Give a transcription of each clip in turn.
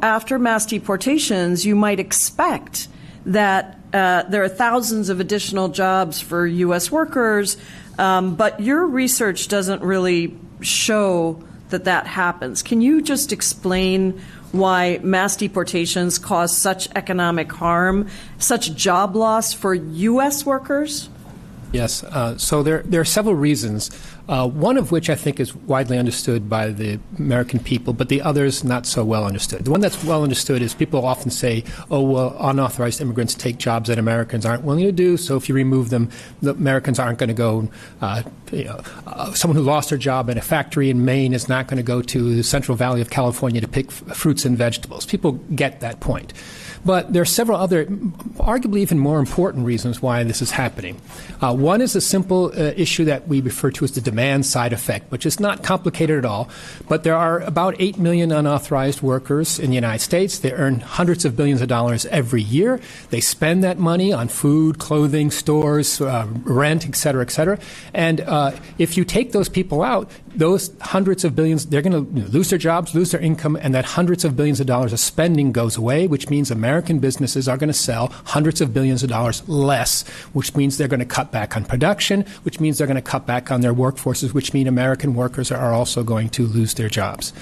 After mass deportations, you might expect that there are thousands of additional jobs for U.S. workers, but your research doesn't really show that that happens. Can you just explain why mass deportations cause such economic harm, such job loss for U.S. workers? Yes. So there are several reasons, one of which I think is widely understood by the American people, but the others not so well understood. The one that's well understood is people often say, oh, well, unauthorized immigrants take jobs that Americans aren't willing to do, so if you remove them, the Americans aren't going to go, someone who lost their job in a factory in Maine is not going to go to the Central Valley of California to pick fruits and vegetables. People get that point. But there are several other, arguably even more important reasons why this is happening. One is a simple issue that we refer to as the demand side effect, which is not complicated at all. But there are about 8 million unauthorized workers in the United States. They earn hundreds of billions of dollars every year. They spend that money on food, clothing, stores, rent, et cetera, et cetera. And if you take those people out, those hundreds of billions, they're going to lose their jobs, lose their income, and that hundreds of billions of dollars of spending goes away, which means American businesses are going to sell hundreds of billions of dollars less, which means they're going to cut back on production, which means they're going to cut back on their workforces, which mean American workers are also going to lose their jobs.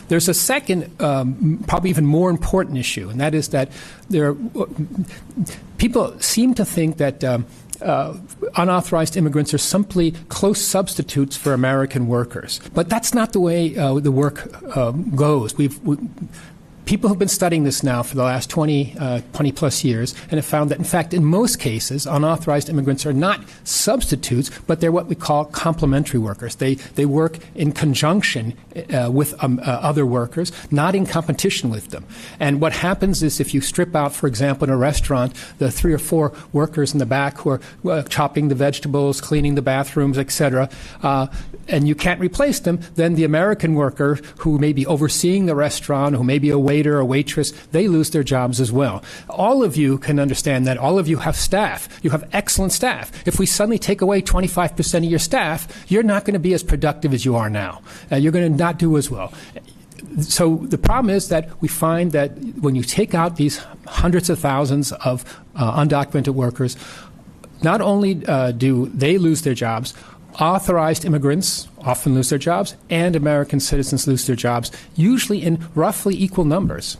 There's a second, probably even more important issue, and that is that people seem to think that unauthorized immigrants are simply close substitutes for American workers. But that's not the way the work goes. People have been studying this now for the last 20 plus years and have found that, in fact, in most cases, unauthorized immigrants are not substitutes, but they're what we call complementary workers. They work in conjunction with other workers, not in competition with them. And what happens is if you strip out, for example, in a restaurant, the 3 or 4 workers in the back who are chopping the vegetables, cleaning the bathrooms, etc., and you can't replace them, then the American worker who may be overseeing the restaurant, who may be a waiter or waitress, they lose their jobs as well. All of you can understand that. All of you have staff. You have excellent staff. If we suddenly take away 25% of your staff, you're not going to be as productive as you are now. You're going to not do as well. So the problem is that we find that when you take out these hundreds of thousands of undocumented workers, not only do they lose their jobs, authorized immigrants often lose their jobs, and American citizens lose their jobs, usually in roughly equal numbers.